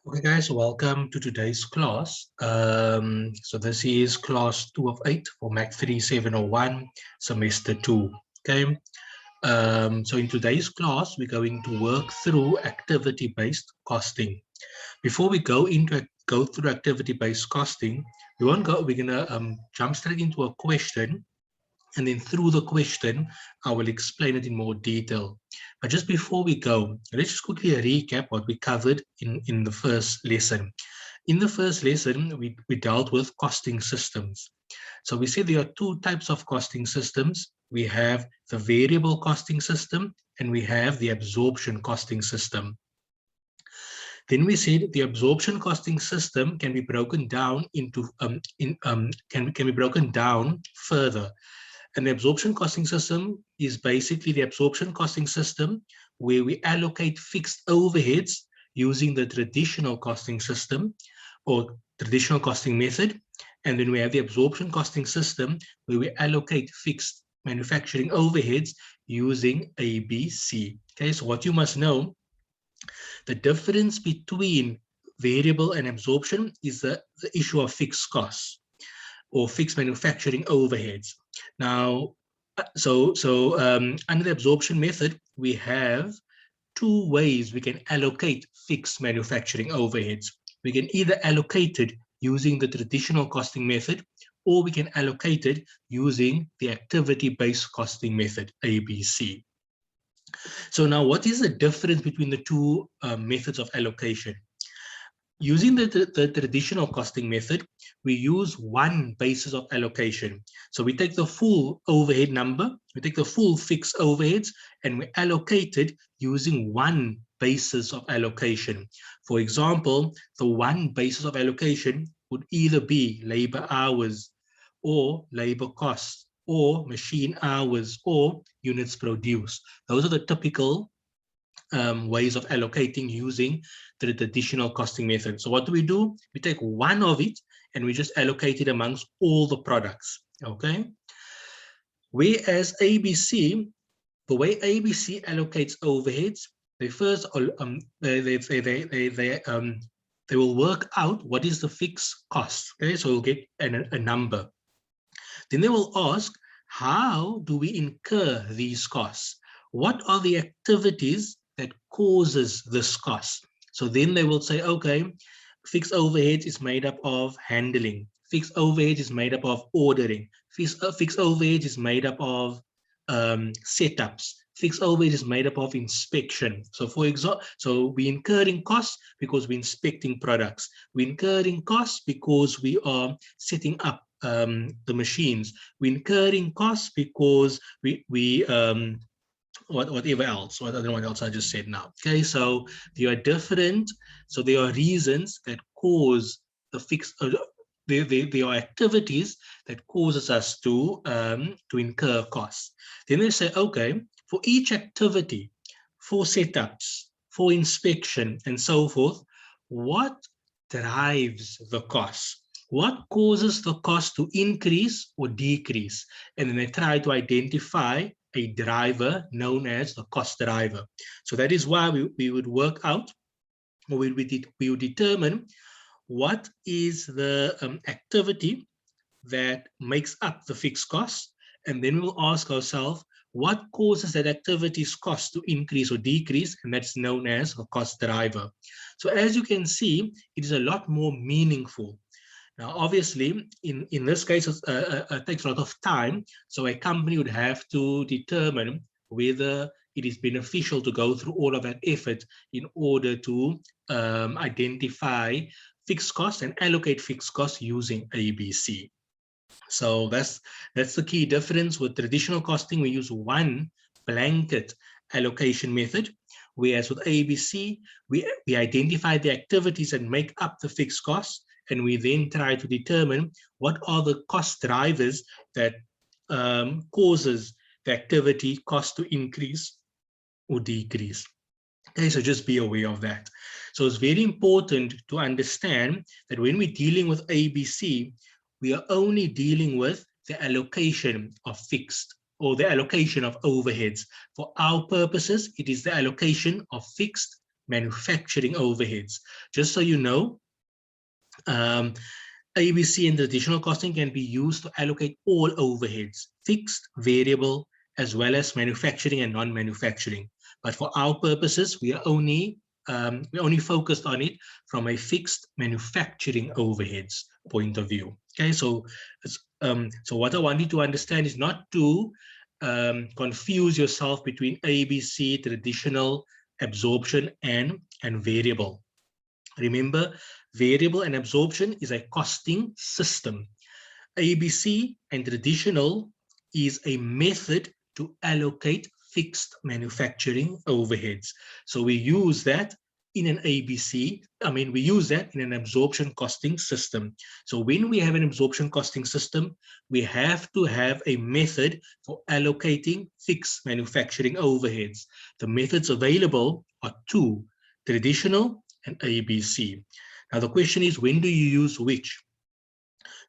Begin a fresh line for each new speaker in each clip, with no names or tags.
Okay, guys, welcome to today's class. So this is class 2 of 8 for MAC3701, semester 2. Okay. So in today's class, we're going to work through activity-based costing. Before we go through activity-based costing, we're gonna jump straight into a question, and then through the question, I will explain it in more detail. But just before we go, let's just quickly recap what we covered in the first lesson. In the first lesson, we dealt with costing systems. So we said there are two types of costing systems. We have the variable costing system and we have the absorption costing system. Then we said the absorption costing system can be broken down into can be broken down further. And the absorption costing system is basically the absorption costing system where we allocate fixed overheads using the traditional costing system or traditional costing method. And then we have the absorption costing system where we allocate fixed manufacturing overheads using ABC. Okay, so what you must know, the difference between variable and absorption is the issue of fixed costs or fixed manufacturing overheads. Now, under the absorption method, we have two ways we can allocate fixed manufacturing overheads. We can either allocate it using the traditional costing method, or we can allocate it using the activity-based costing method, ABC. So now, what is the difference between the two methods of allocation? Using the traditional costing method, we use one basis of allocation. So we take the full overhead number, we take the full fixed overheads, and we allocate it using one basis of allocation. For example, the one basis of allocation would either be labor hours or labor costs or machine hours or units produced. Those are the typical ways of allocating using the traditional costing method. So what do? We take one of it and we just allocate it amongst all the products, okay? Whereas ABC, the way ABC allocates overheads, they first they will work out what is the fixed cost, okay? So we'll get a number. Then they will ask, how do we incur these costs? What are the activities that causes this cost? So then they will say, okay, fixed overhead is made up of handling. Fixed overhead is made up of ordering. Fixed overhead is made up of setups. Fixed overhead is made up of inspection. So for example, so we incurring costs because we're inspecting products. We incurring costs because we are setting up the machines. We're incurring costs because whatever else, I don't know what else I just said now. Okay, so there are different, so there are reasons that cause the fixed, there are activities that causes us to incur costs. Then they say, okay, for each activity, for setups, for inspection, and so forth, what drives the cost? What causes the cost to increase or decrease? And then they try to identify a driver known as the cost driver. So that is why we would work out, or we would determine what is the activity that makes up the fixed cost. And then we'll ask ourselves, what causes that activity's cost to increase or decrease? And that's known as a cost driver. So as you can see, it is a lot more meaningful. Now, obviously, in this case, it takes a lot of time. So a company would have to determine whether it is beneficial to go through all of that effort in order to identify fixed costs and allocate fixed costs using ABC. So that's the key difference. With traditional costing, we use one blanket allocation method, whereas with ABC, we identify the activities that make up the fixed costs, and we then try to determine what are the cost drivers that causes the activity cost to increase or decrease. Okay, so just be aware of that. So it's very important to understand that when we're dealing with ABC, we are only dealing with the allocation of fixed or the allocation of overheads. For our purposes, it is the allocation of fixed manufacturing overheads. Just so you know, ABC and traditional costing can be used to allocate all overheads, fixed, variable, as well as manufacturing and non-manufacturing. But for our purposes, we are only focused on it from a fixed manufacturing overheads point of view. Okay, so what I want you to understand is not to confuse yourself between ABC, traditional, absorption, and variable. Remember, variable and absorption is a costing system. ABC and traditional is a method to allocate fixed manufacturing overheads. So we use that in an ABC, we use that in an absorption costing system. So when we have an absorption costing system, we have to have a method for allocating fixed manufacturing overheads. The methods available are two, traditional and ABC. Now the question is, when do you use which?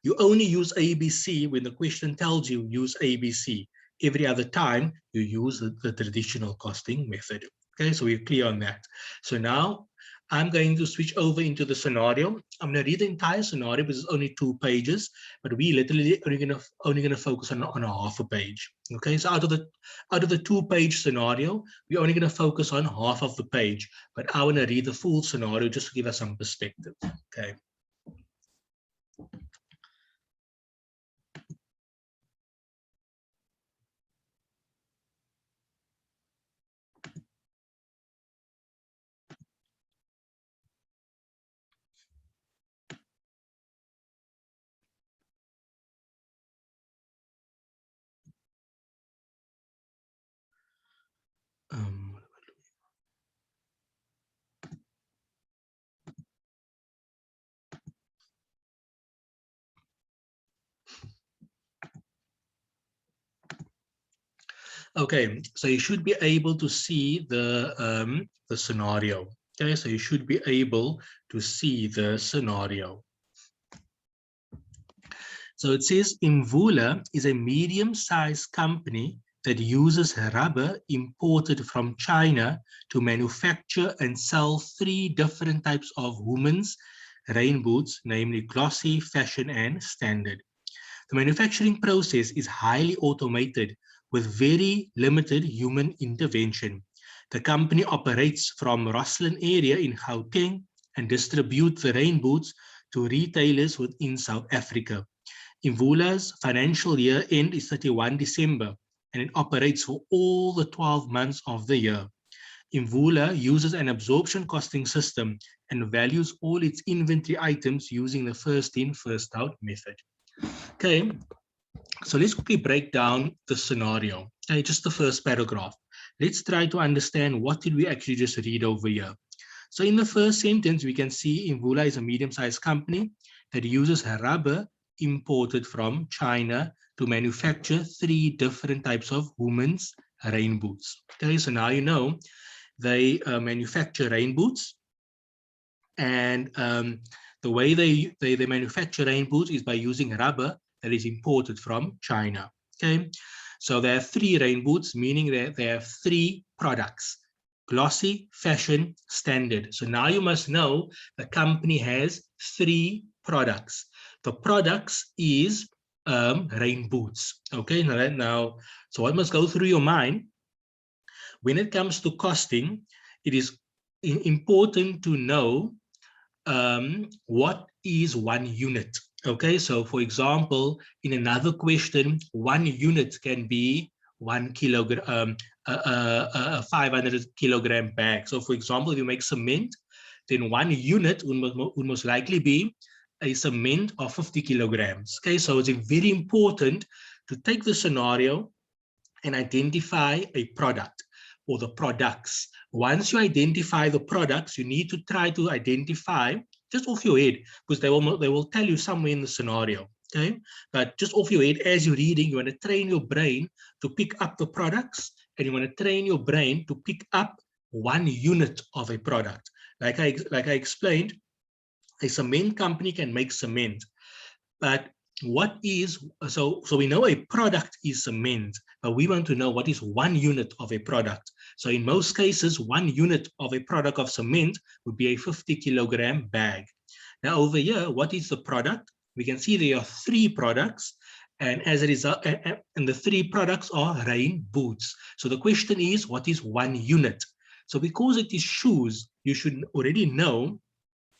You only use ABC when the question tells you use ABC. Every other time you use the traditional costing method. Okay, so we're clear on that. So now I'm going to switch over into the scenario. I'm going to read the entire scenario because it's only 2 pages, but we literally only going to focus on a half a page. Okay, so out of the 2-page scenario, we're only going to focus on half of the page, but I want to read the full scenario just to give us some perspective. Okay. Okay, so you should be able to see the scenario. Okay, so you should be able to see the scenario. So it says Imvula is a medium-sized company that uses rubber imported from China to manufacture and sell 3 different types of women's rain boots, namely glossy, fashion, and standard. The manufacturing process is highly automated with very limited human intervention. The company operates from Roslyn area in Gauteng and distributes the rain boots to retailers within South Africa. Imvula's financial year end is 31 December and it operates for all the 12 months of the year. Imvula uses an absorption costing system and values all its inventory items using the first in, first out method. Okay, so let's quickly break down the scenario. Okay, just the first paragraph. Let's try to understand what did we actually just read over here. So in the first sentence, we can see Imvula is a medium-sized company that uses rubber imported from China to manufacture 3 different types of women's rain boots. Okay, so now you know they manufacture rain boots, and the way they manufacture rain boots is by using rubber that is imported from China. Okay, so there are 3 rain boots, meaning that they have 3 products: glossy, fashion, standard. So now you must know the company has 3 products. The products is rain boots. Okay, now, so what must go through your mind when it comes to costing? It is important to know what is 1 unit. Okay, so for example, in another question, 1 unit can be 1 kilogram, a 500 kilogram bag. So for example, if you make cement, then 1 unit would most likely be a cement of 50 kilograms. Okay, so it's very important to take the scenario and identify a product or the products. Once you identify the products, you need to try to identify just off your head, because they will tell you somewhere in the scenario. Okay, but just off your head as you're reading, you want to train your brain to pick up the products, and you want to train your brain to pick up 1 unit of a product. Like I explained, a cement company can make cement, but what is, so we know a product is cement, but we want to know what is 1 unit of a product. So in most cases, 1 unit of a product of cement would be a 50-kilogram bag. Now over here, what is the product? We can see there are 3 products, and as a result, and the 3 products are rain boots. So the question is, what is 1 unit? So because it is shoes, you should already know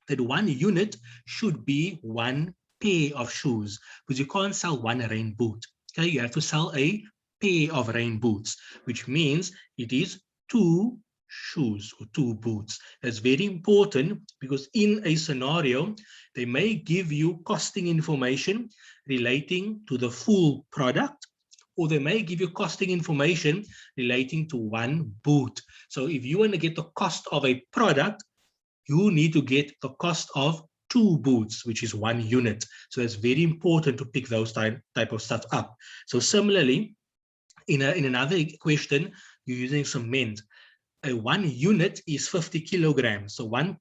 that 1 unit should be 1 pair of shoes, because you can't sell 1 rain boot. Okay, you have to sell a pair of rain boots, which means it is 2 shoes or 2 boots. That's very important, because in a scenario, they may give you costing information relating to the full product, or they may give you costing information relating to 1 boot. So if you want to get the cost of a product, you need to get the cost of 2 boots, which is 1 unit. So it's very important to pick those type of stuff up. So similarly, in another question, you're using cement. A 1 unit is 50 kilograms. So 1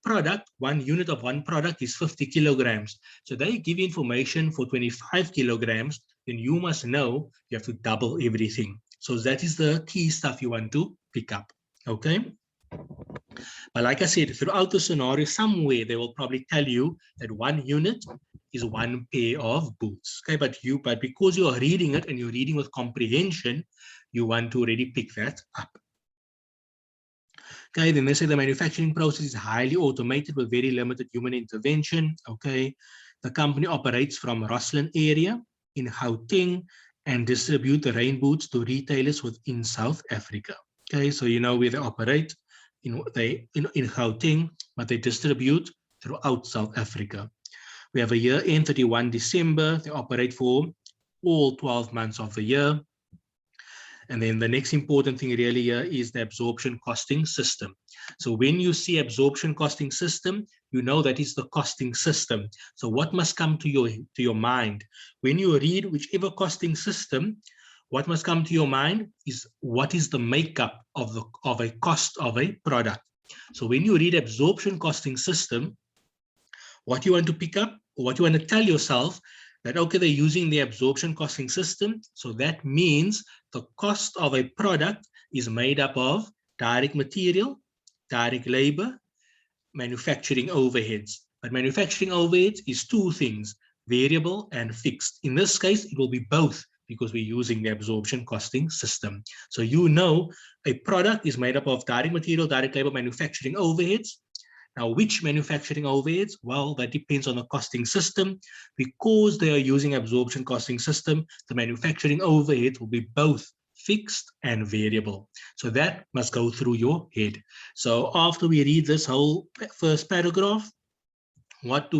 unit of 1 product is 50 kilograms. So they give information for 25 kilograms, then you must know you have to double everything. So that is the key stuff you want to pick up. Okay. But like I said, throughout the scenario, somewhere they will probably tell you that 1 unit is 1 pair of boots. Okay, but because you are reading it and you're reading with comprehension, you want to already pick that up. Okay, then they say the manufacturing process is highly automated with very limited human intervention. Okay, the company operates from Roslyn area in Gauteng and distribute the rain boots to retailers within South Africa. Okay, so you know where they operate. In Gauteng, but they distribute throughout South Africa. We have a year end 31 December. They operate for all 12 months of the year. And then the next important thing really here is the absorption costing system. So when you see absorption costing system, you know that is the costing system. So what must come to your mind? When you read whichever costing system, what must come to your mind is what is the makeup of a cost of a product. So when you read absorption costing system, what you want to pick up, or what you want to tell yourself, that okay, they're using the absorption costing system. So that means the cost of a product is made up of direct material, direct labor, manufacturing overheads. But manufacturing overheads is 2 things, variable and fixed. In this case, it will be both, because we're using the absorption costing system. So you know a product is made up of direct material, direct labor, manufacturing overheads. Now, which manufacturing overheads? Well, that depends on the costing system. Because they are using absorption costing system, the manufacturing overhead will be both fixed and variable. So that must go through your head. So after we read this whole first paragraph, what's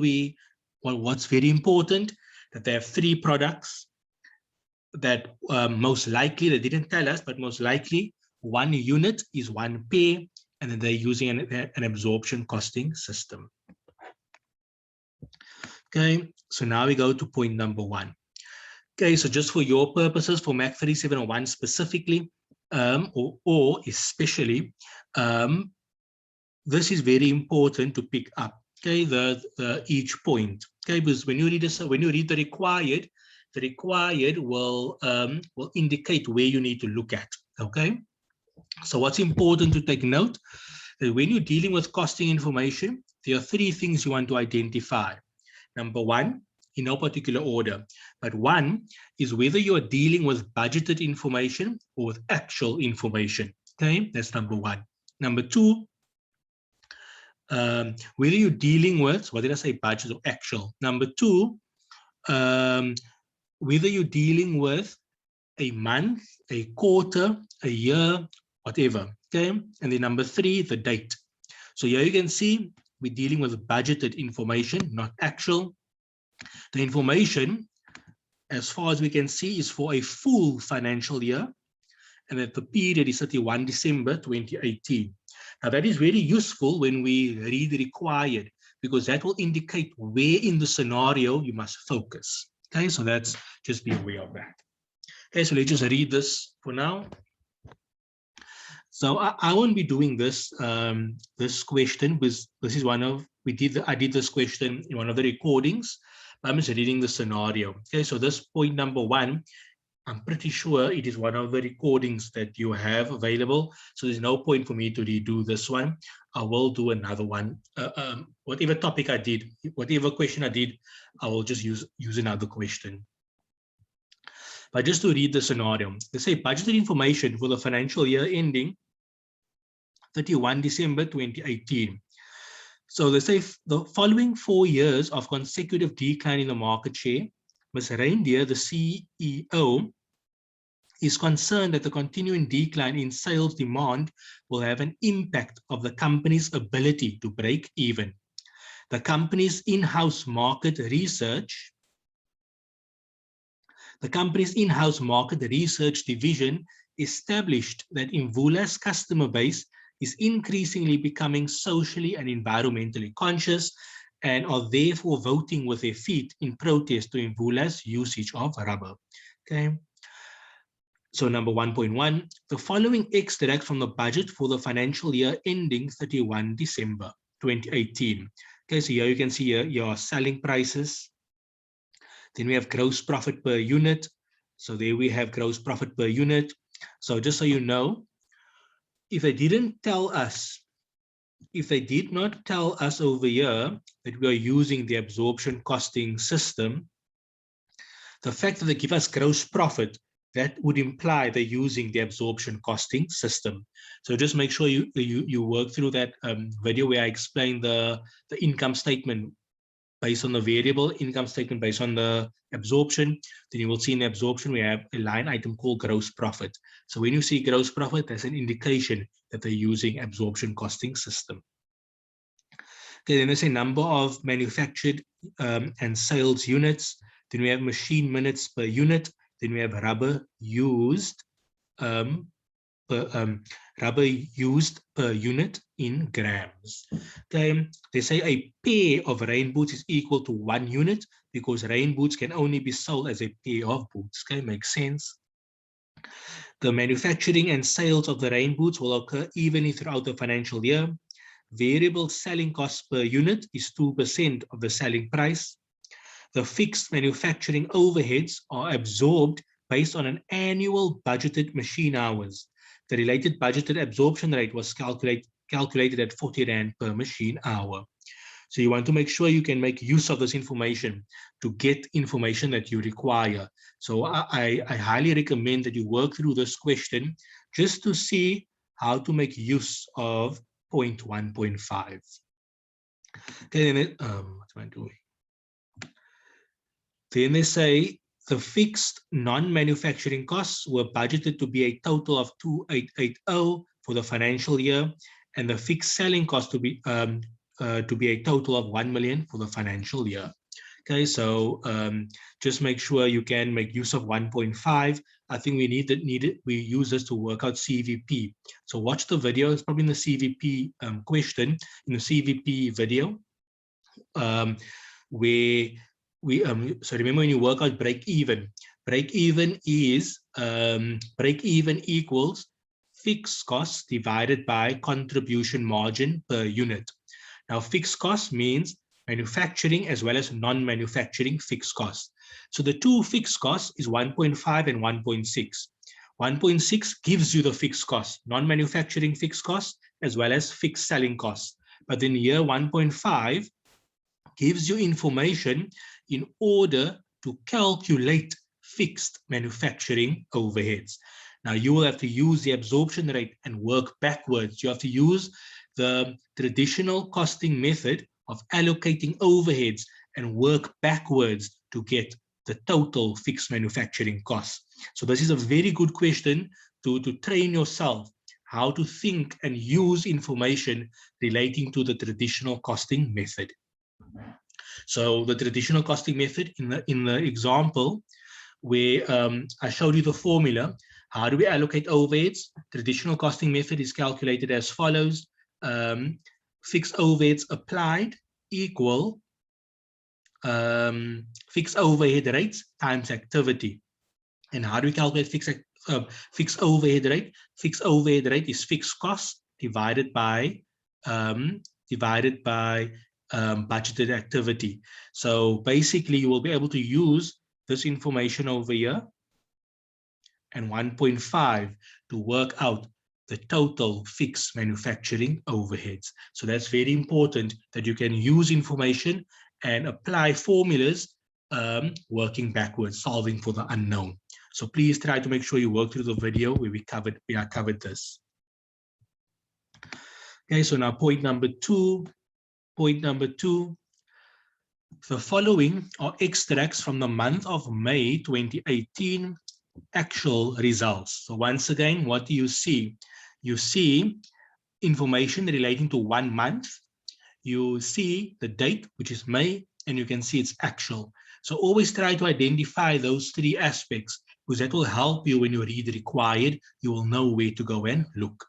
very important, that they have 3 products, that most likely, they didn't tell us, but most likely 1 unit is 1 pair, and then they're using an absorption costing system. Okay, so now we go to point number 1. Okay, so just for your purposes, for MAC3701 specifically, or especially, this is very important to pick up. Okay, each point. Okay, because when you read the required will indicate where you need to look at. Okay, so what's important to take note, that when you're dealing with costing information, there are 3 things you want to identify. Number 1, in no particular order, but 1 is whether you are dealing with budgeted information or with actual information. Okay, that's number 1. Number 2, whether you're dealing with, what did I say, budget or actual? Number 2, whether you're dealing with a month, a quarter, a year, whatever. Okay, and then number 3, the date. So here you can see we're dealing with budgeted information, not actual. The information, as far as we can see, is for a full financial year, and that the period is 31 December 2018. Now that is very useful when we read required, because that will indicate where in the scenario you must focus. Okay, so that's, just be aware of that. Okay, so let's just read this for now. So I won't be doing this this question, because this is one of, I did this question in one of the recordings, I'm just reading the scenario. Okay, so this point number 1, I'm pretty sure it is one of the recordings that you have available. So there's no point for me to redo this one. I will do another one. Whatever topic I did, whatever question I did, I will just use another question. But just to read the scenario, they say budgeted information for the financial year ending 31 December 2018. So they say the following 4 years of consecutive decline in the market share, Ms. Reindeer, the CEO, is concerned that the continuing decline in sales demand will have an impact of the company's ability to break even. The company's in-house market research division established that Imvula's customer base is increasingly becoming socially and environmentally conscious and are therefore voting with their feet in protest to Imvula's usage of rubber. Okay. So number 1.1, the following extract from the budget for the financial year ending 31 December 2018. Okay, so here you can see your selling prices. Then we have gross profit per unit. So there we have gross profit per unit. So just so you know, if they did not tell us over here that we are using the absorption costing system, the fact that they give us gross profit, that would imply they're using the absorption costing system. So just make sure you work through that video where I explain the income statement based on the variable, income statement based on the absorption. Then you will see in the absorption we have a line item called gross profit. So when you see gross profit, that's an indication that they're using absorption costing system. Okay, then there's a number of manufactured and sales units. Then we have machine minutes per unit. Then we have rubber used per unit in grams. Okay, they say a pair of rain boots is equal to 1 unit because rain boots can only be sold as a pair of boots. Okay, makes sense. The manufacturing and sales of the rain boots will occur evenly throughout the financial year. Variable selling cost per unit is 2% of the selling price. The fixed manufacturing overheads are absorbed based on an annual budgeted machine hours. The related budgeted absorption rate was calculated at 40 Rand per machine hour. So you want to make sure you can make use of this information to get information that you require. So I highly recommend that you work through this question just to see how to make use of point 1.5. Okay, then what am I doing? Then they say the fixed non-manufacturing costs were budgeted to be a total of 2,880 for the financial year, and the fixed selling cost to be a total of 1 million for the financial year. Okay, so just make sure you can make use of 1.5. I think we use this to work out CVP. So watch the video. It's probably in the CVP question in the CVP video where so remember when you work out break even equals fixed costs divided by contribution margin per unit. Now fixed cost means manufacturing as well as non-manufacturing fixed costs. So the two fixed costs is 1.5 and 1.6. 1.6 gives you the fixed cost, non-manufacturing fixed costs as well as fixed selling costs. But then here 1.5 gives you information in order to calculate fixed manufacturing overheads. Now you will have to use the absorption rate and work backwards. You have to use the traditional costing method of allocating overheads and work backwards to get the total fixed manufacturing costs. So this is a very good question to train yourself how to think and use information relating to the traditional costing method. So the traditional costing method in the example where I showed you the formula, how do we allocate overheads? Traditional costing method is calculated as follows. Fixed overheads applied equal fixed overhead rates times activity. And how do we calculate fixed overhead rate? Fixed overhead rate is fixed cost divided by budgeted activity. So basically, you will be able to use this information over here and 1.5 to work out the total fixed manufacturing overheads. So that's very important that you can use information and apply formulas working backwards, solving for the unknown. So please try to make sure you work through the video where we covered this. Okay, so now point number two. The following are extracts from the month of May 2018 actual results. So once again, what do you see? You see information relating to 1 month. You see the date, which is May, and you can see it's actual. So always try to identify those 3 aspects, because that will help you when you read required. You will know where to go and look.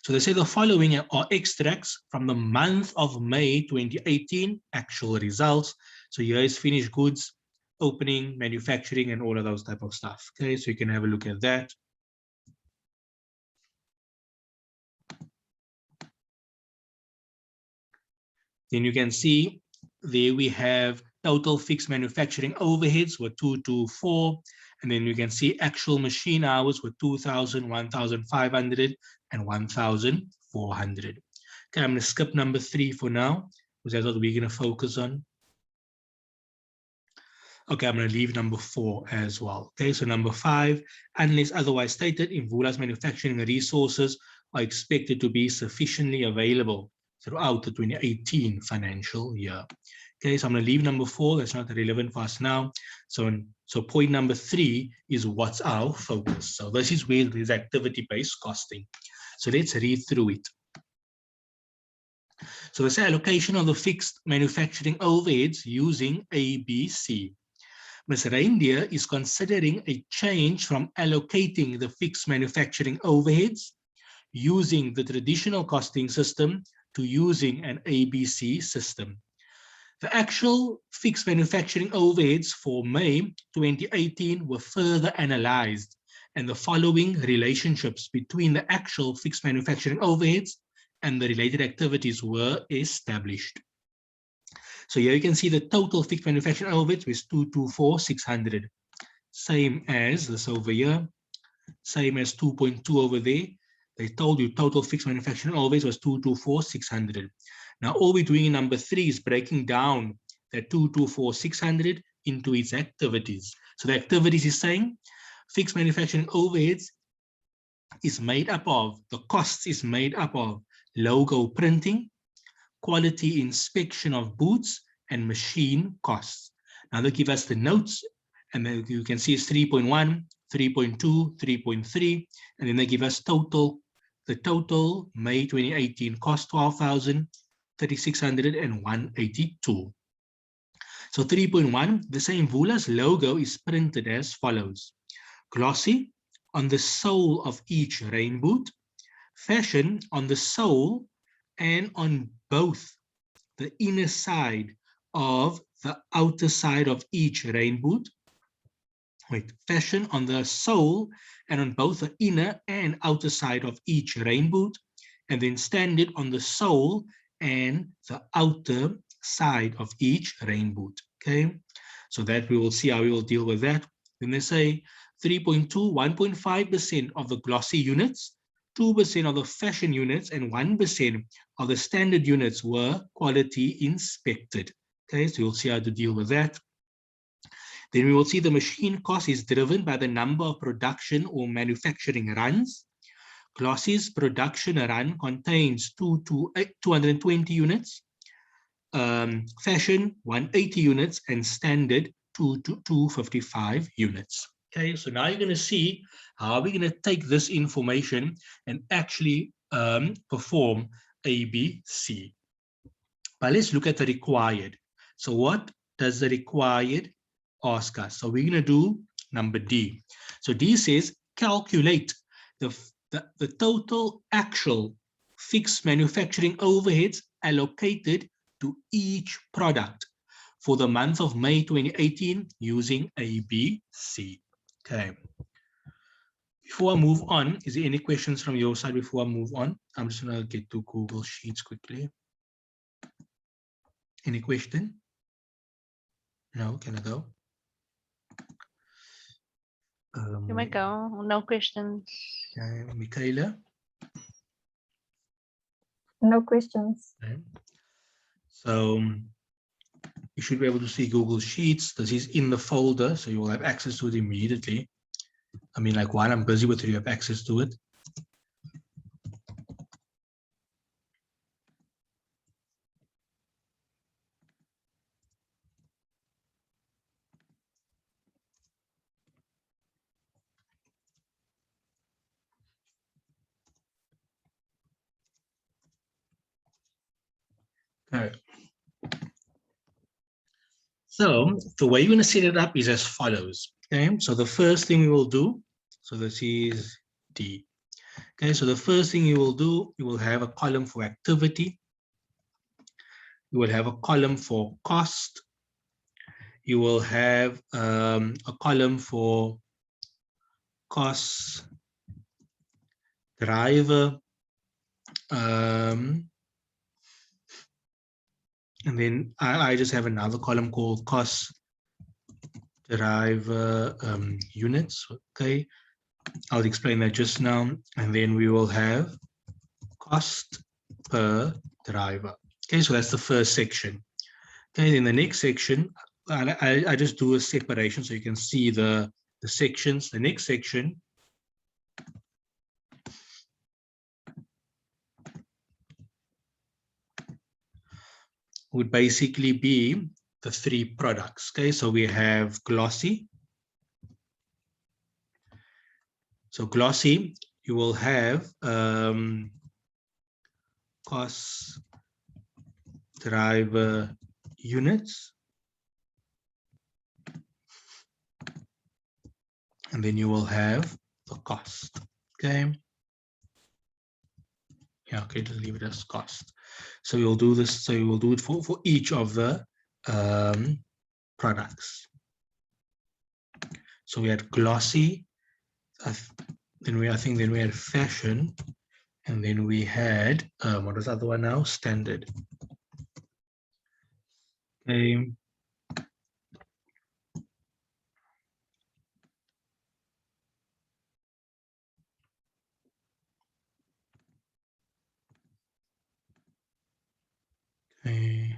So they say the following are extracts from the month of May 2018 actual results. So here is finished goods, opening, manufacturing, and all of those type of stuff. Okay, so you can have a look at that. Then you can see there we have total fixed manufacturing overheads were 224, and then you can see actual machine hours were 2,000, 1,500, and 1,400. Okay, I'm going to skip number 3 for now, because that's what we're going to focus on. Okay, I'm going to leave number 4 as well. Okay, so number 5, unless otherwise stated, Imvula's manufacturing resources are expected to be sufficiently available throughout the 2018 financial year. Okay, so I'm going to leave number 4. That's not relevant for us now. So point number 3 is what's our focus. So this is where there's activity-based costing. So let's read through it. So this allocation of the fixed manufacturing overheads using ABC. Ms. Reindeer is considering a change from allocating the fixed manufacturing overheads using the traditional costing system to using an ABC system. The actual fixed manufacturing overheads for May 2018 were further analyzed, and the following relationships between the actual fixed manufacturing overheads and the related activities were established. So here you can see the total fixed manufacturing overheads was 224,600. Same as this over here, same as 2.2 over there. They told you total fixed manufacturing overheads was 224,600. Now all we're doing in number 3 is breaking down that 224,600 into its activities. So the activities is saying fixed manufacturing overheads is made up of, the costs is made up of logo printing, quality inspection of boots, and machine costs. Now they give us the notes, and then you can see it's 3.1, 3.2, 3.3, and then they give us the total May 2018 cost 12,000, 3,600, and 182. So 3.1, the same Imvula's logo is printed as follows: glossy on the sole of each rain boot, fashion on the sole and on both the inner side of the outer side of each rain boot. Fashion on the sole and on both the inner and outer side of each rain boot, and then standard on the sole and the outer side of each rain boot. Okay, so that we will see how we will deal with that. Then they say 3.2, 1.5% of the glossy units, 2% of the fashion units, and 1% of the standard units were quality inspected. Okay, so you'll see how to deal with that. Then we will see the machine cost is driven by the number of production or manufacturing runs. Glossy's production run contains 220 units, fashion 180 units, and standard 255 units. Okay, so now you're going to see how we're going to take this information and actually perform ABC. But let's look at the required. So what does the required ask us? So we're going to do number D. So D says calculate the total actual fixed manufacturing overheads allocated to each product for the month of May 2018 using ABC. Okay. Before I move on, is there any questions from your side before I move on? I'm just going to get to Google Sheets quickly. Any question? No, can I go?
You might go. No questions.
Michaela?
No questions.
Okay. So you should be able to see Google Sheets. This is in the folder, so you will have access to it immediately. I mean, like while I'm busy with it, you have access to it. Okay. So the way you're going to set it up is as follows. Okay, so the first thing we will do, so this is D. Okay, so the first thing you will do, you will have a column for activity. You will have a column for cost. You will have a column for cost driver. And then I just have another column called cost driver units. Okay, I'll explain that just now. And then we will have cost per driver. Okay, so that's the first section. Okay, then the next section, I just do a separation so you can see the sections. The next section would basically be the three products. Okay, so we have glossy. So glossy, you will have cost driver units. And then you will have the cost. Okay. Yeah, okay, just leave it as cost. So you'll do this, so you will do it for each of the products. So we had glossy, I think then we had fashion, and then we had what was the other one now? Standard. Okay. Okay.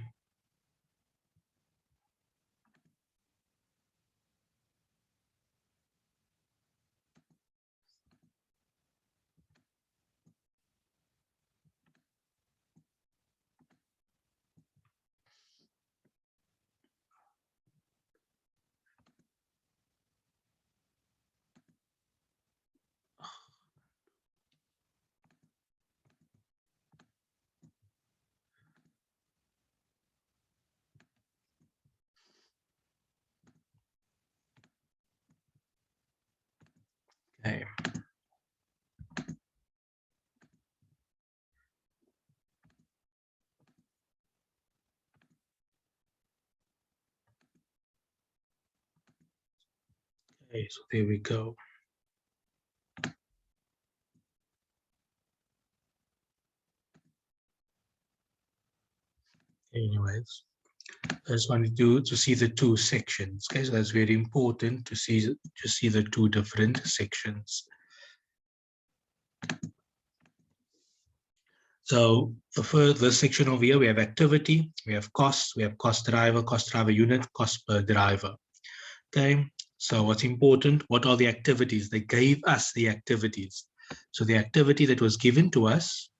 Okay. Okay, so there we go. Anyways, I just wanted to see the two sections. Okay, so that's very important to see the two different sections. So this section over here, we have activity, we have cost driver unit, cost per driver. Okay, so what's important? What are the activities? They gave us the activities. So the activity that was given to us,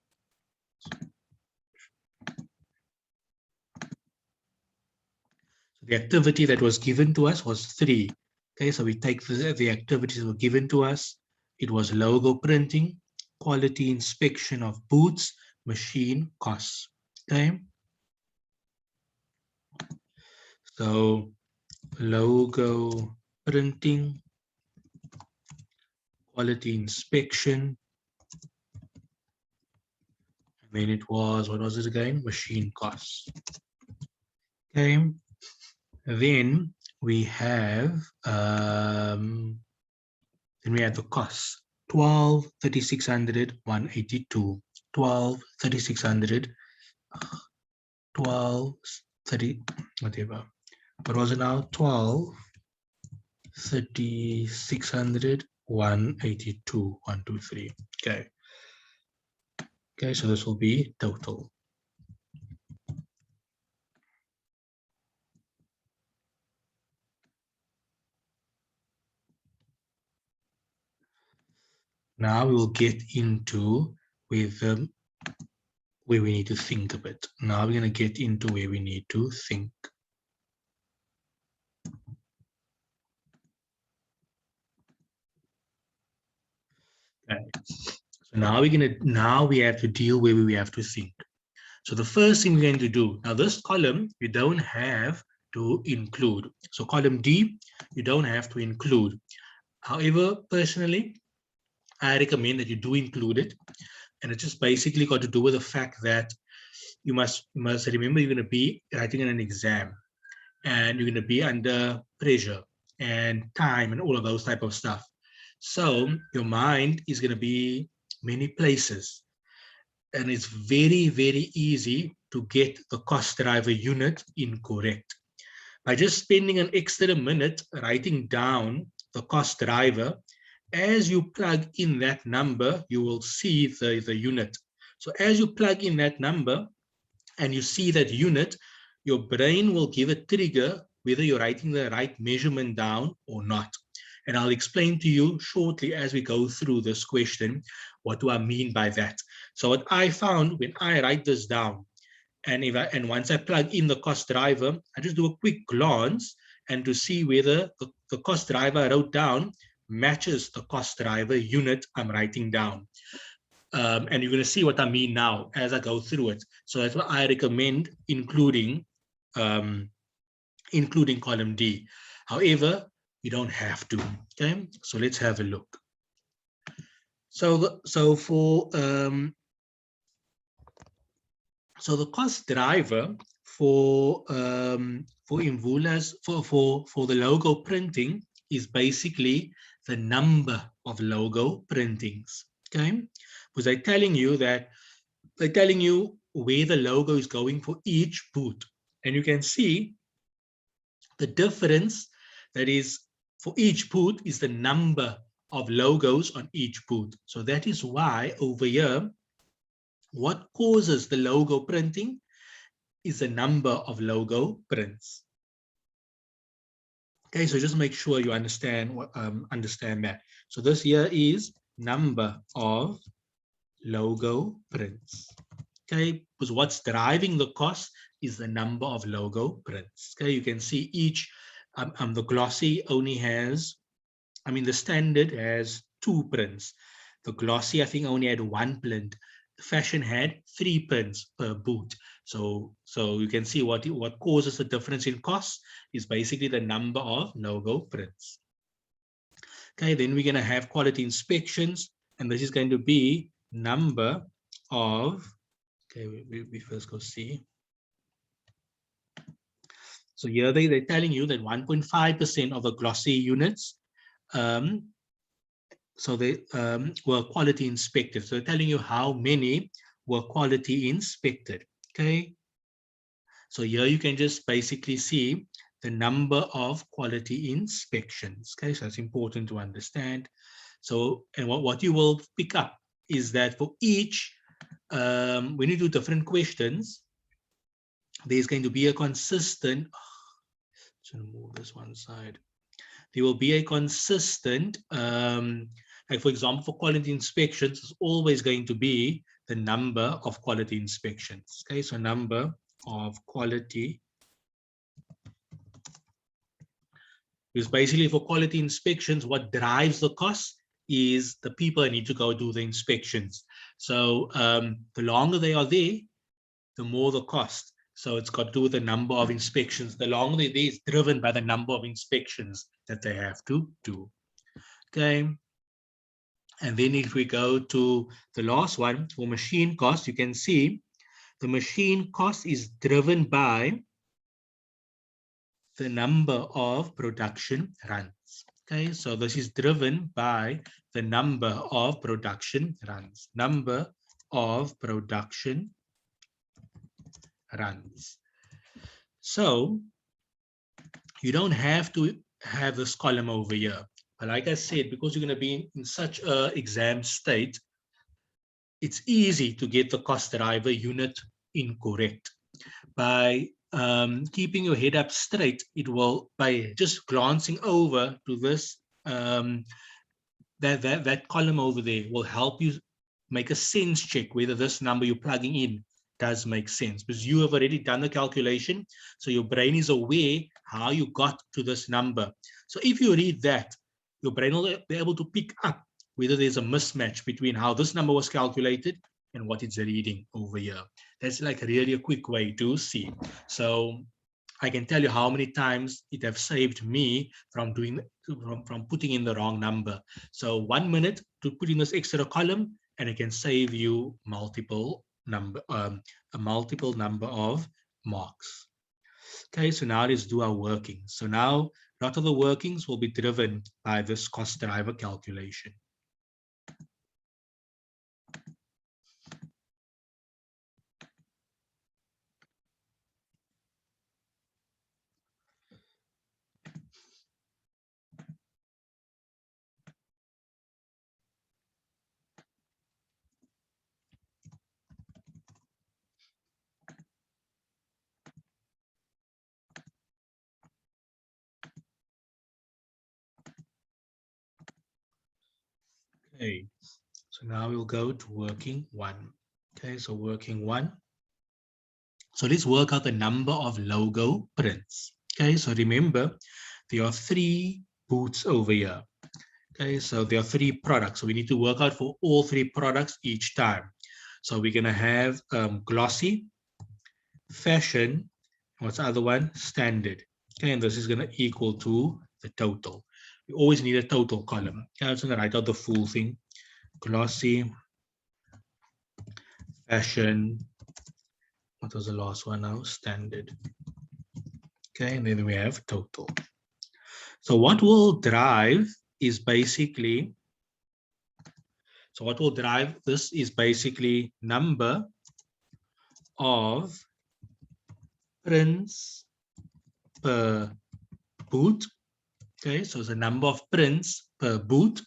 was 3. Okay, so we take the activities that were given to us. It was logo printing, quality inspection of boots, machine costs. Okay, so logo printing, quality inspection, and then it was, what was it again? Machine costs. Okay, then we have the costs. 12, 3600, 182. 12, 3600, 12, 30, whatever. What was it now? 12, 30, 600, 182, 123. Okay. Okay, so this will be total. Now we will get into where we need to think a bit. Now we're going to get into where we need to think. Okay. So now we have to deal where we have to think. So the first thing we're going to do, now this column, you don't have to include. So column D, you don't have to include. However, personally, I recommend that you do include it. And it's just basically got to do with the fact that you must remember you're going to be writing in an exam and you're going to be under pressure and time and all of those type of stuff. So your mind is going to be many places. And it's very, very easy to get the cost driver unit incorrect. By just spending an extra minute writing down the cost driver, as you plug in that number, you will see the unit. So as you plug in that number and you see that unit, your brain will give a trigger whether you're writing the right measurement down or not. And I'll explain to you shortly as we go through this question, what do I mean by that? So what I found when I write this down, and once I plug in the cost driver, I just do a quick glance and to see whether the cost driver I wrote down matches the cost driver unit I'm writing down. And you're going to see what I mean now as I go through it. So that's why I recommend including column D. However, you don't have to. Okay, so let's have a look. So the cost driver for Imvula's for the logo printing is basically the number of logo printings. Okay, because they're telling you where the logo is going for each boot, and you can see the difference that is for each boot is the number of logos on each boot. So that is why over here, what causes the logo printing is the number of logo prints. Okay, so just make sure you understand that. So this here is number of logo prints. Okay, because what's driving the cost is the number of logo prints. Okay, you can see each, the glossy only has, the standard has 2 prints. The glossy, I think, only had 1 print. The fashion had 3 prints per boot. So you can see what causes the difference in cost is basically the number of logo prints. Okay, then we're going to have quality inspections, and this is going to be number of, okay, we first go see. So here they're telling you that 1.5% of the glossy units, so they were quality inspected. So they're telling you how many were quality inspected. Okay. So here you can just basically see the number of quality inspections. Okay, so it's important to understand. So, and what you will pick up is that for each, when you do different questions, there's going to be a consistent, so move this one side. There will be a consistent, like for example, for quality inspections, it's always going to be the number of quality inspections. Okay, so number of quality, because basically for quality inspections, what drives the cost is the people that need to go do the inspections. So the longer they are there, the more the cost. So it's got to do with the number of inspections. The longer they're there is driven by the number of inspections that they have to do. Okay. And then if we go to the last one, for machine cost, you can see the machine cost is driven by the number of production runs. Okay, so this is driven by the number of production runs. Number of production runs. So you don't have to have this column over here. But like I said, because you're going to be in such an exam state, it's easy to get the cost driver unit incorrect. By keeping your head up straight, it will, by just glancing over to this, that column over there will help you make a sense check whether this number you're plugging in does make sense, because you have already done the calculation. So your brain is aware how you got to this number. So if you read that, your brain will be able to pick up whether there's a mismatch between how this number was calculated and what it's reading over here. That's like really a quick way to see. So I can tell you how many times it have saved me from doing from putting in the wrong number. So 1 minute to put in this extra column, and it can save you a multiple number of marks. Okay, so now let's do our workings. So now a lot of the workings will be driven by this cost driver calculation. Okay, so now we'll go to working 1. Okay, so working 1. So let's work out the number of logo prints. Okay, so remember, there are 3 boots over here. Okay, so there are 3 products. So we need to work out for all 3 products each time. So we're going to have glossy, fashion, what's the other one? Standard. Okay, and this is going to equal to the total. We always need a total column. Okay, I'm just going to write out the full thing. Glossy, fashion, what was the last one now? Standard. Okay, and then we have total. So what will drive is basically, so what will drive this is basically number of prints per boot. Okay, so the number of prints per boot.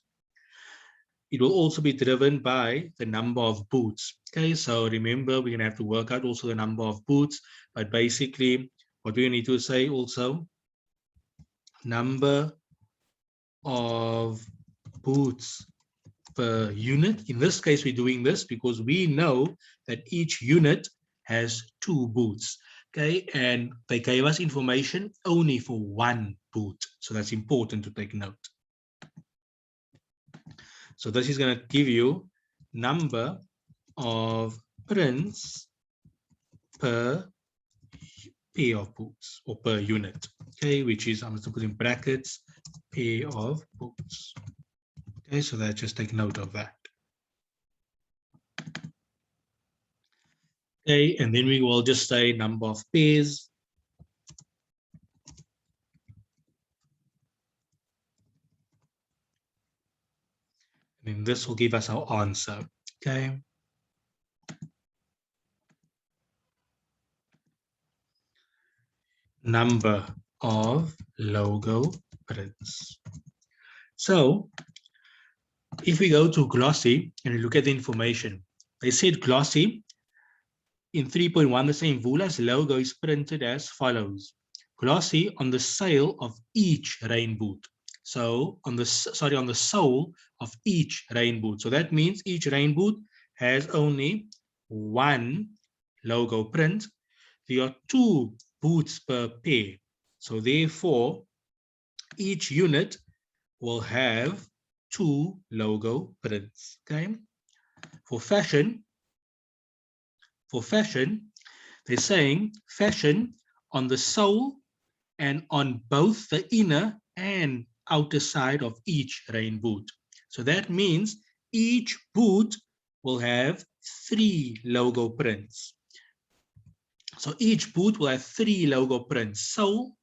It will also be driven by the number of boots. Okay, so remember, we're going to have to work out also the number of boots, but basically what we need to say also, number of boots per unit. In this case, we're doing this because we know that each unit has 2 boots. Okay, and they gave us information only for 1 boot. So that's important to take note. So this is going to give you number of prints per pair of boots or per unit. Okay, which is, I'm going to put in brackets, pair of boots. Okay, so that just take note of that. Okay, and then we will just say number of pairs. And this will give us our answer. Okay. Number of logo prints. So if we go to glossy and we look at the information, they said glossy in 3.1, the same Vula's logo is printed as follows. Glossy on the sale of each rain boot. So on the sole of each rain boot. So that means each rain boot has only 1 logo print. There are 2 boots per pair. So therefore, each unit will have 2 logo prints. Okay. For fashion, they're saying fashion on the sole and on both the inner and outer side of each rain boot. So that means each boot will have 3 logo prints. So each boot will have 3 logo prints, sole,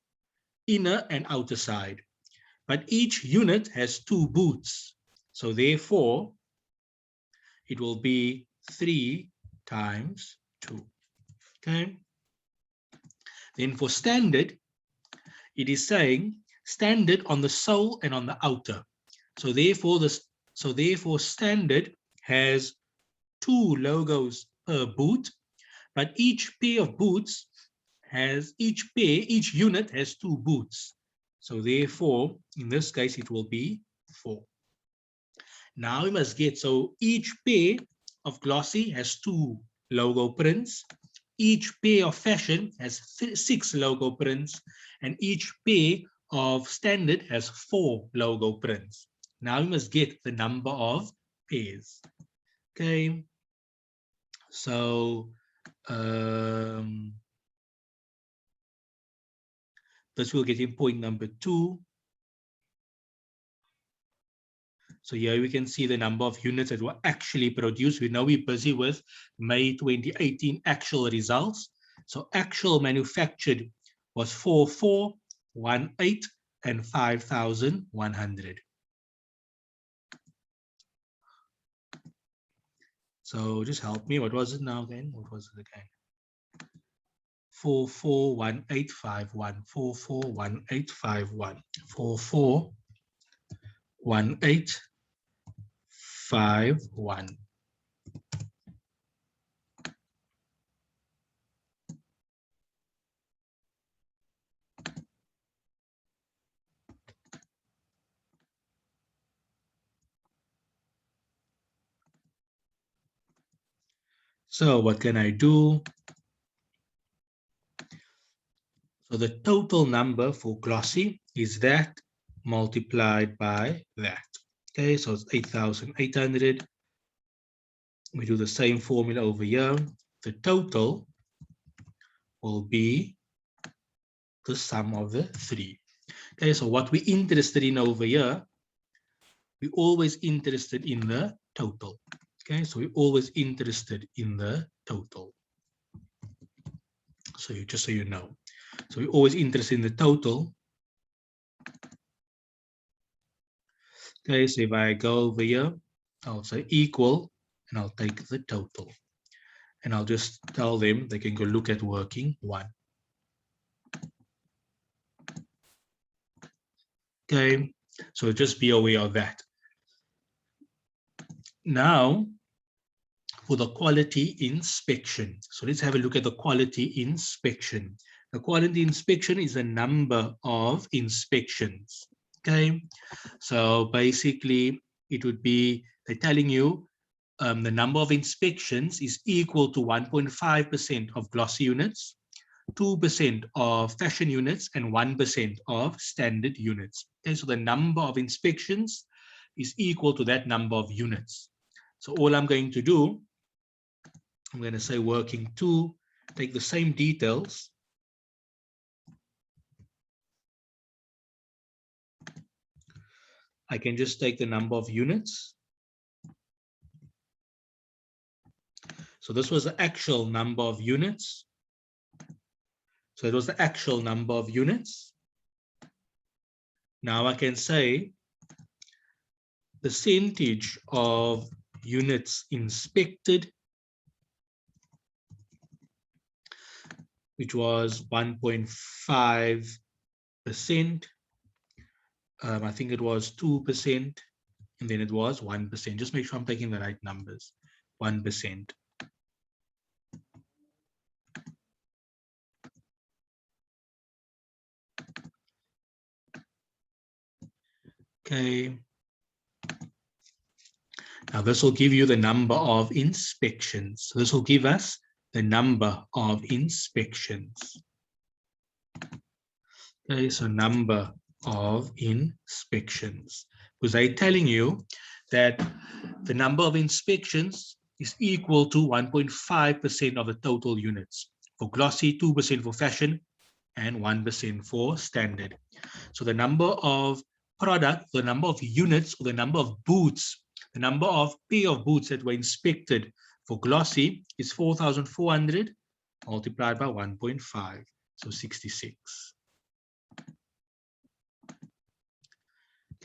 inner and outer side. But each unit has 2 boots. So therefore, it will be 3 times 2. Okay. Then for standard, it is saying standard on the sole and on the outer. So therefore standard has 2 logos per boot, but each pair of boots has each unit has 2 boots. So therefore, in this case, it will be 4. Now we must get, so each pair of glossy has 2 logo prints, each pair of fashion has 6 logo prints, and each pair of standard has 4 logo prints. Now we must get the number of pairs. Okay, so this will get in point number 2. So here we can see the number of units that were actually produced. We know we're busy with May 2018 actual results. So actual manufactured was 4418 and 5100. So just help me. What was it now again? What was it again? 441851, 441851, 441851. So what can I do? So the total number for glossy is that multiplied by that. Okay, so it's 8,800. We do the same formula over here. The total will be the sum of the 3. Okay, so what we're interested in over here, we're always interested in the total. Okay, so we're always interested in the total. So just so you know. So we're always interested in the total. Okay, so if I go over here, I'll say equal, and I'll take the total. And I'll just tell them they can go look at working 1. Okay, so just be aware of that. Now, for the quality inspection. So let's have a look at the quality inspection. The quality inspection is a number of inspections. Okay, so basically it would be, they're telling you the number of inspections is equal to 1.5% of glossy units, 2% of fashion units, and 1% of standard units. Okay, so the number of inspections is equal to that number of units. So all I'm going to do, I'm going to say working 2, take the same details. I can just take the number of units. So this was the actual number of units. So it was the actual number of units. Now I can say percentage of units inspected, which was 1.5%. I think it was 2%, and then it was 1%. Just make sure I'm taking the right numbers. 1%. Okay. Now this will give you the number of inspections. So this will give us the number of inspections. Okay, so number of inspections. Because they're telling you that the number of inspections is equal to 1.5% of the total units. For glossy, 2% for fashion, and 1% for standard. So the number of product, the number of units, or the number of boots, the number of pair of boots that were inspected for glossy is 4,400 multiplied by 1.5, so 66.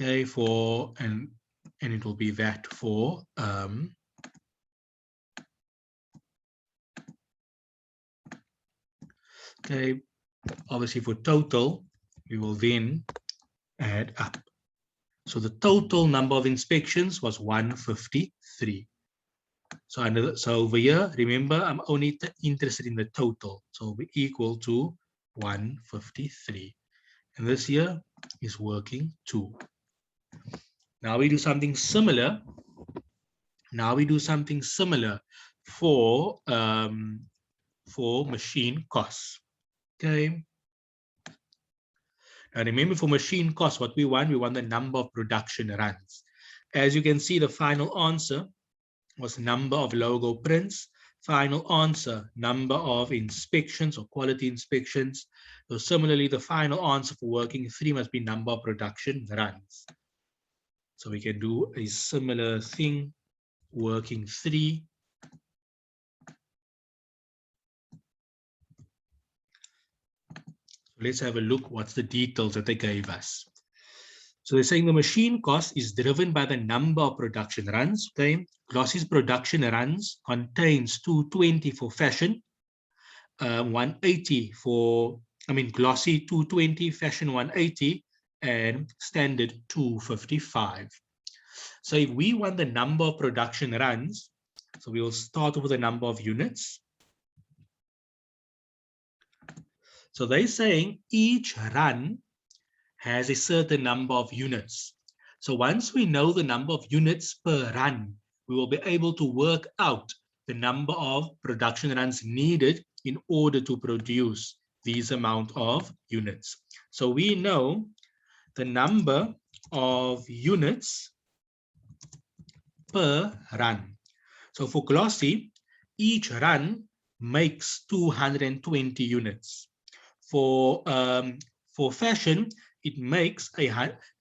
Okay, for and it will be that for okay, Obviously for total, we will then add up. So the total number of inspections was 153. So over here, remember, I'm only interested in the total. So we equal to 153. And this here is working 2. Now we do something similar. For machine costs. Okay. Now remember, for machine costs, what we want the number of production runs. As you can see, the final answer was number of logo prints. Final answer, number of inspections or quality inspections. So similarly, the final answer for working 3 must be number of production runs. So we can do a similar thing, working 3. Let's have a look what's the details that they gave us. So they're saying the machine cost is driven by the number of production runs. Okay, Glossy's production runs contains 220 for fashion, 180 for, Glossy 220, fashion 180, and standard 255. So if we want the number of production runs, so we will start with the number of units. So they're saying each run has a certain number of units. So once we know the number of units per run, we will be able to work out the number of production runs needed in order to produce these amount of units. So we know the number of units per run. So for Glossy, each run makes 220 units. For fashion, it makes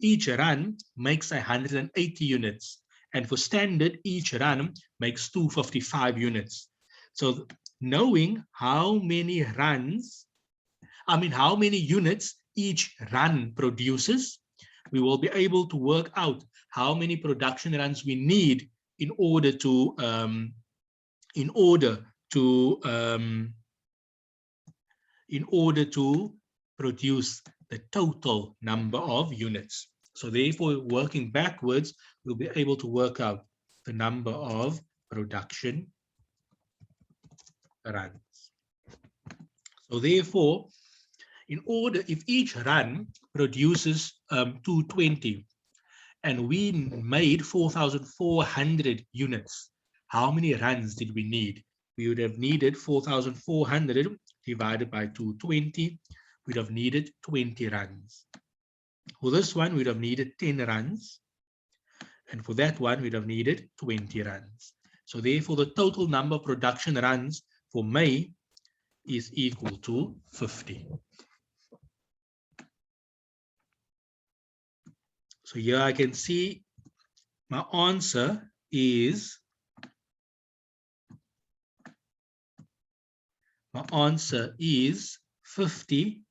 each run makes 180 units, and for standard, each run makes 255 units. So knowing how many units each run produces, we will be able to work out how many production runs we need in order to produce the total number of units. So therefore, working backwards, we'll be able to work out the number of production runs. So therefore, if each run produces 220 and we made 4,400 units, how many runs did we need? We would have needed 4,400 divided by 220. We'd have needed 20 runs. For this one, we'd have needed 10 runs. And for that one, we'd have needed 20 runs. So therefore, the total number of production runs for May is equal to 50. So here I can see my answer is 50.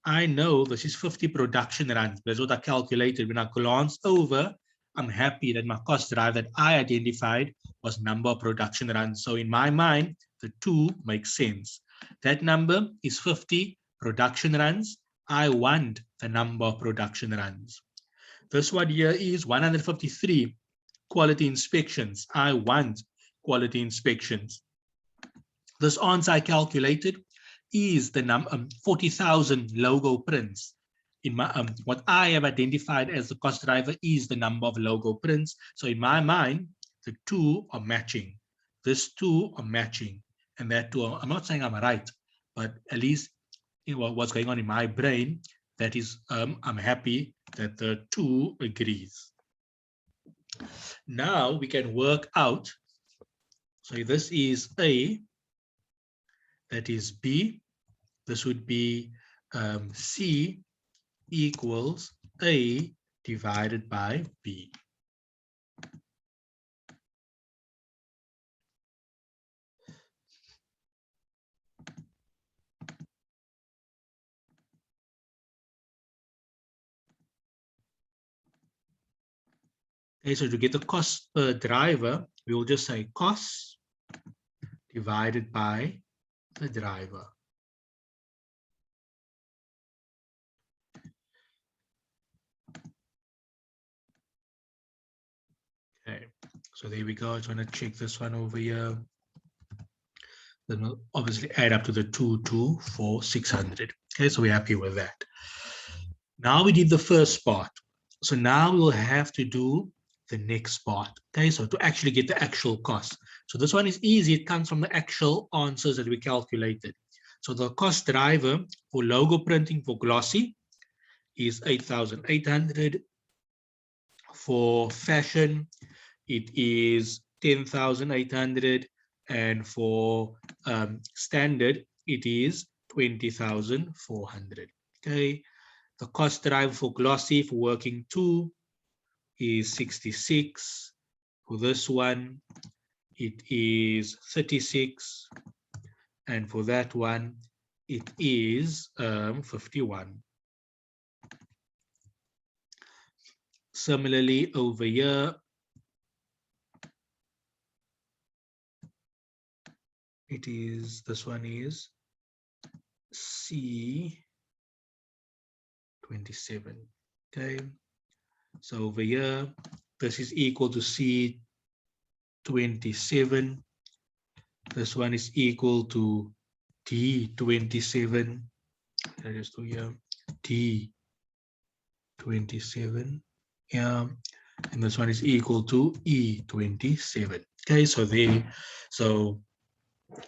I know this is 50 production runs. That's what I calculated. When I glance over, I'm happy that my cost drive that I identified was number of production runs. So in my mind, the 2 makes sense. That number is 50 production runs. I want the number of production runs. This one here is 153 quality inspections. I want quality inspections. This answer I calculated is the number 40,000 logo prints. In my what I have identified as the cost driver is the number of logo prints. So in my mind, the 2 are matching. This 2 are matching, and that 2 I'm not saying I'm right, but at least what's going on in my brain, that is I'm happy that the 2 agrees. Now we can work out. So this is A, that is B. This would be C equals A divided by B. Okay, so to get the cost per driver, we will just say cost divided by the driver. So there we go. I just want to check this one over here. Then we'll obviously add up to the 224,600. Okay, so we're happy with that. Now we did the first part. So now we'll have to do the next part. Okay, so to actually get the actual cost. So this one is easy. It comes from the actual answers that we calculated. So the cost driver for logo printing for glossy is 8,800. For fashion, it is 10,800. And for standard, it is 20,400. Okay. The cost driver for glossy for working 2 is 66. For this one, it is 36. And for that one, it is 51. Similarly, over here, it is, this one is C27. Okay. So over here, this is equal to C27. This one is equal to D27. I just do here D27. Yeah. And this one is equal to E27. Okay, so so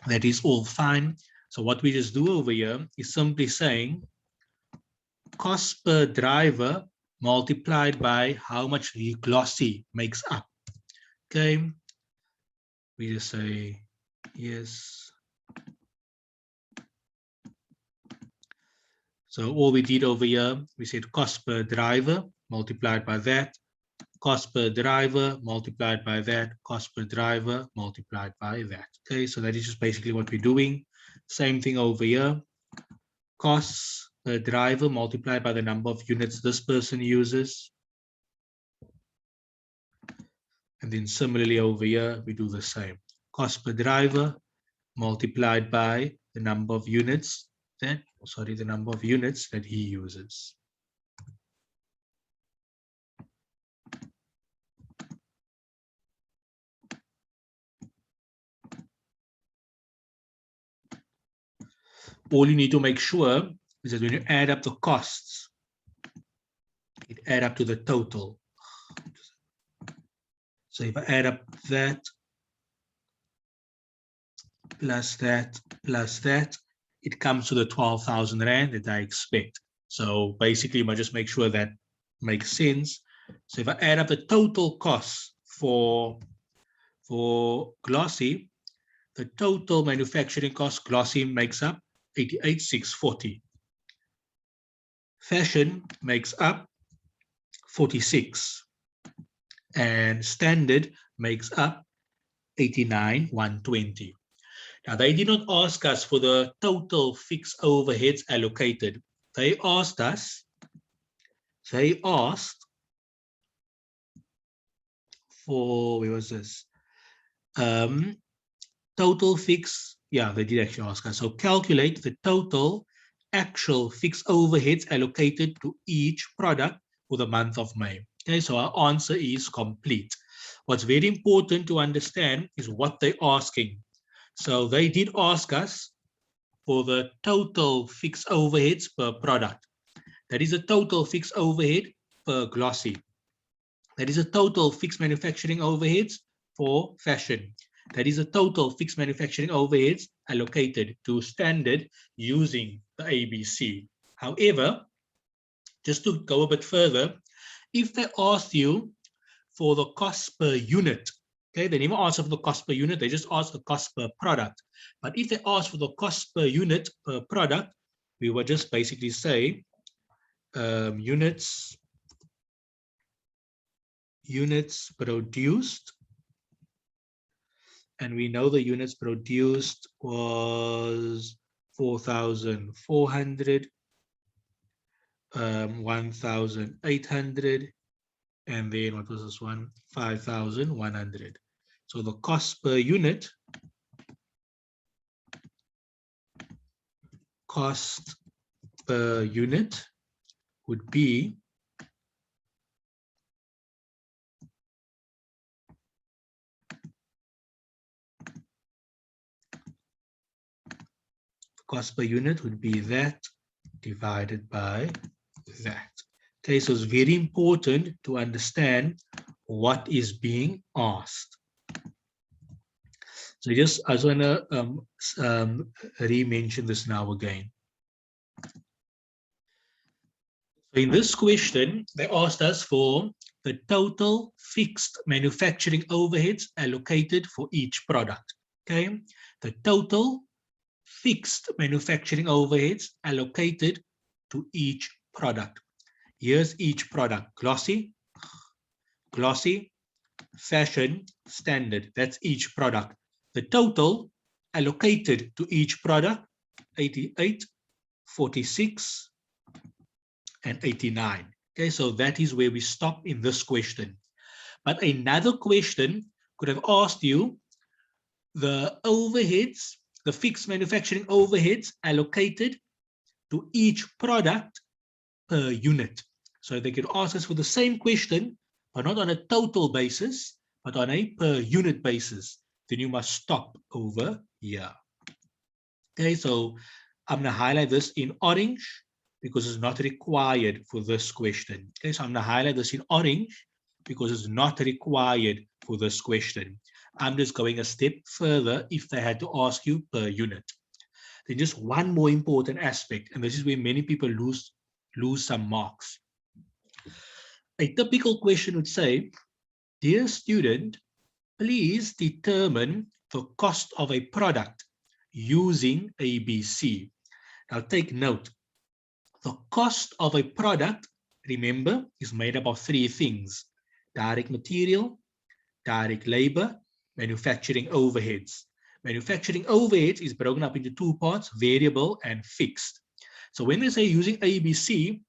that is all fine. So what we just do over here is simply saying cost per driver multiplied by how much the glossy makes up. Okay, we just say yes. So all we did over here, we said cost per driver multiplied by that, cost per driver multiplied by that, cost per driver multiplied by that. Okay, so that is just basically what we're doing. Same thing over here. Costs per driver multiplied by the number of units this person uses. And then similarly over here, we do the same. Cost per driver multiplied by the number of units that, the number of units that he uses. All you need to make sure is that when you add up the costs, it add up to the total. So if I add up that, plus that, plus that, it comes to the 12,000 Rand that I expect. So basically, I just make sure that makes sense. So if I add up the total costs for glossy, the total manufacturing cost glossy makes up 88,640. Fashion makes up 46. And standard makes up 89,120. Now, they did not ask us for the total fixed overheads allocated. They asked for, where was this? Total fixed, yeah, they did actually ask us. So calculate the total actual fixed overheads allocated to each product for the month of May. Okay, so our answer is complete. What's very important to understand is what they're asking. So they did ask us for the total fixed overheads per product. That is a total fixed overhead per glossy. That is a total fixed manufacturing overheads for fashion. That is a total fixed manufacturing overheads allocated to standard using the ABC. However, just to go a bit further, if they asked you for the cost per unit, okay, they never ask for the cost per unit, they just ask the cost per product. But if they ask for the cost per unit per product, we would just basically say units produced, and we know the units produced was 4,400, 1,800, and then what was this one? 5,100. So the cost per unit, would be Cost per unit would be that divided by that. Okay, so it's very important to understand what is being asked. So I just want to re-mention this now again. So in this question, they asked us for the total fixed manufacturing overheads allocated for each product. Okay, the total fixed manufacturing overheads allocated to each product. Here's each product: glossy, fashion, standard. That's each product. The total allocated to each product: 88, 46, and 89. Okay, so that is where we stop in this question. But another question could have asked you the overheads, the fixed manufacturing overheads allocated to each product per unit. So they could ask us for the same question, but not on a total basis, but on a per unit basis. Then you must stop over here. Okay, so I'm going to highlight this in orange because it's not required for this question. Okay, so I'm going to highlight this in orange because it's not required for this question. I'm just going a step further if they had to ask you per unit. Then just one more important aspect, and this is where many people lose some marks. A typical question would say, dear student, please determine the cost of a product using ABC. Now take note, the cost of a product, remember, is made up of three things: direct material, direct labor, manufacturing overheads. Manufacturing overheads is broken up into two parts, variable and fixed. So when they say using ABC,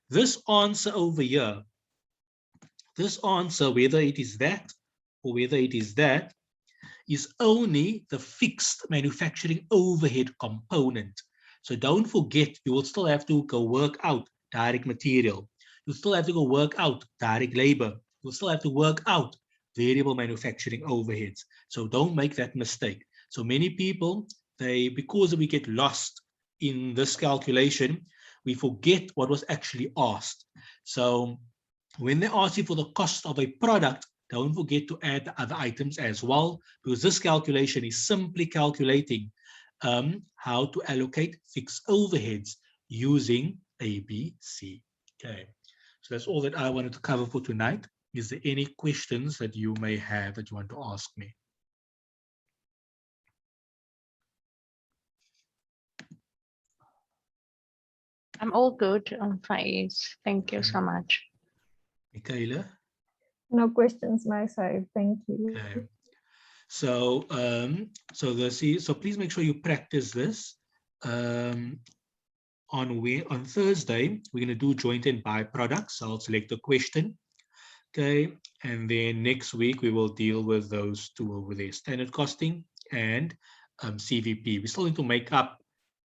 this answer over here, this answer, whether it is that or whether it is that, is only the fixed manufacturing overhead component. So don't forget, you will still have to go work out direct material. You still have to go work out direct labor. You'll still have to work out variable manufacturing overheads. So don't make that mistake. So many people, because we get lost in this calculation, we forget what was actually asked. So when they ask you for the cost of a product, don't forget to add the other items as well, because this calculation is simply calculating how to allocate fixed overheads using ABC. Okay, so that's all that I wanted to cover for tonight. Is there any questions that you may have that you want to ask me?
I'm all good on Faiz. Thank you so much.
Michaela?
No questions my side. Thank you.
Okay. So, so please make sure you practice this. On Thursday, we're going to do joint and byproducts. So I'll select the question. Okay, and then next week we will deal with those two over there: standard costing and CVP. We still need to make up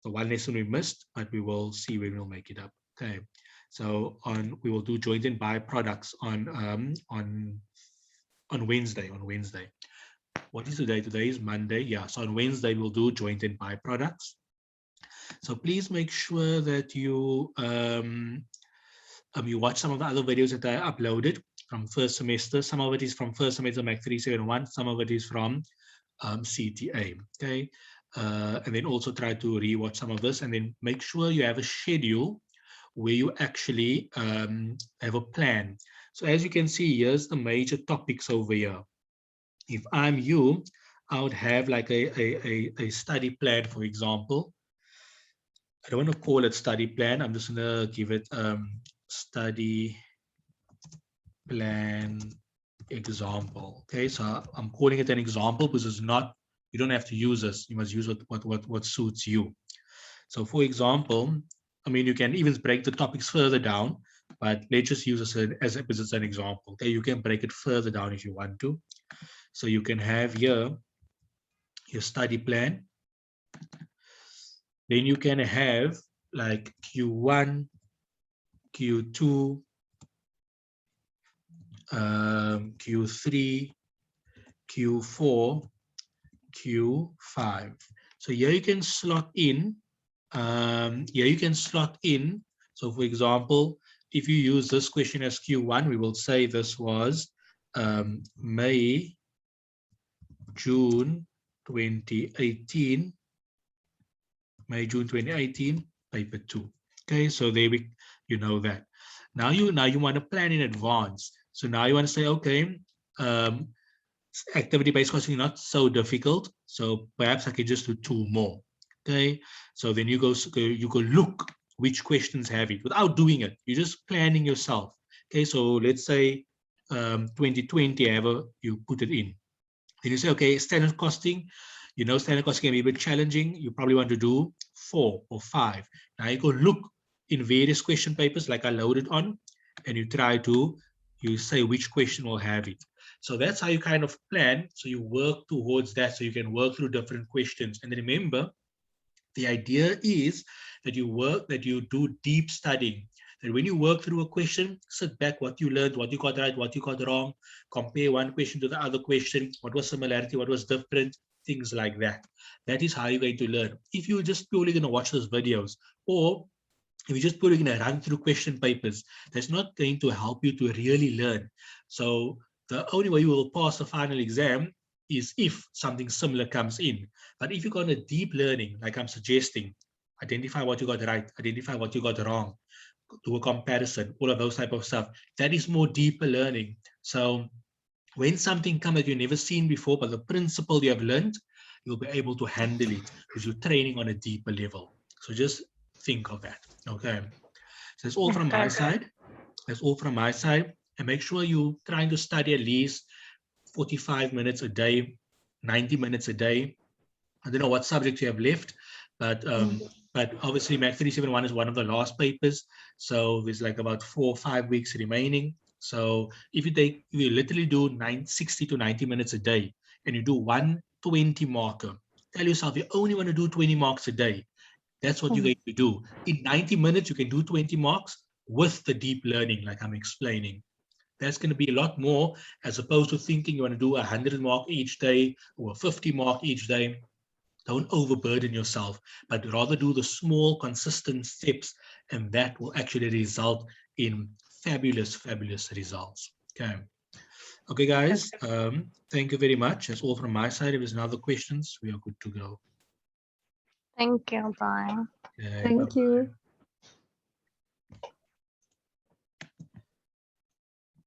the one lesson we missed, but we will see when we'll make it up. Okay, so we will do joint and byproducts on Wednesday. What is today? Today is Monday. Yeah, so on Wednesday we'll do joint and byproducts. So please make sure that you you watch some of the other videos that I uploaded from first semester. Some of it is from first semester MAC3701. Some of it is from CTA. Okay, and then also try to rewatch some of this, and then make sure you have a schedule where you actually have a plan. So as you can see, here's the major topics over here. If I'm you, I would have like a study plan, for example. I don't want to call it study plan. I'm just going to give it study plan example. Okay, so I'm calling it an example because it's not, you don't have to use this. You must use what suits you. So for example, I mean, you can even break the topics further down, but let's just use this as it's an example. Okay, you can break it further down if you want to. So you can have here your study plan. Then you can have like Q1, Q2, Q3, Q4, Q5. So here you can slot in Yeah, you can slot in. So for example, if you use this question as Q1, we will say this was May, June 2018, May, June 2018, paper 2. Okay, so there you know that. Now you want to plan in advance. So now you want to say, okay, activity-based costing not so difficult, so perhaps I can just do 2 more. Okay, so then you go look which questions have it without doing it. You're just planning yourself. Okay, so let's say 2020, you put it in. Then you say, okay, standard costing. You know, standard costing can be a bit challenging. You probably want to do 4 or 5. Now you go look in various question papers like I loaded on, and you say which question will have it. So that's how you kind of plan. So you work towards that, so you can work through different questions. And remember, the idea is that you do deep studying. That when you work through a question, sit back, what you learned, what you got right, what you got wrong, compare one question to the other question, what was similarity, what was different, things like that. That is how you're going to learn. If you're just purely going to watch those videos, or if you're just purely going to run through question papers, that's not going to help you to really learn. So the only way you will pass the final exam is if something similar comes in. But if you've got a deep learning, like I'm suggesting, identify what you got right, identify what you got wrong, do a comparison, all of those type of stuff, that is more deeper learning. So when something comes that you've never seen before, but the principle you have learned, you'll be able to handle it because you're training on a deeper level. So just think of that. Okay. So that's all from my side. That's all from my side. And make sure you're trying to study at least 45 minutes a day, 90 minutes a day. I don't know what subjects you have left, but obviously MAC3701 is one of the last papers. So there's like about 4 or 5 weeks remaining. So if you literally do 60 to 90 minutes a day and you do 120 marker, tell yourself you only want to do 20 marks a day. That's what you're going to do. In 90 minutes, you can do 20 marks with the deep learning, like I'm explaining. That's going to be a lot more as opposed to thinking you want to do 100 mark each day or 50 mark each day. Don't overburden yourself, but rather do the small, consistent steps, and that will actually result in fabulous, fabulous results. Okay. Okay, guys. Thank you very much. That's all from my side. If there's no other questions, we are good to go.
Thank you. Bye.
Okay,
Thank
bye-bye.
you.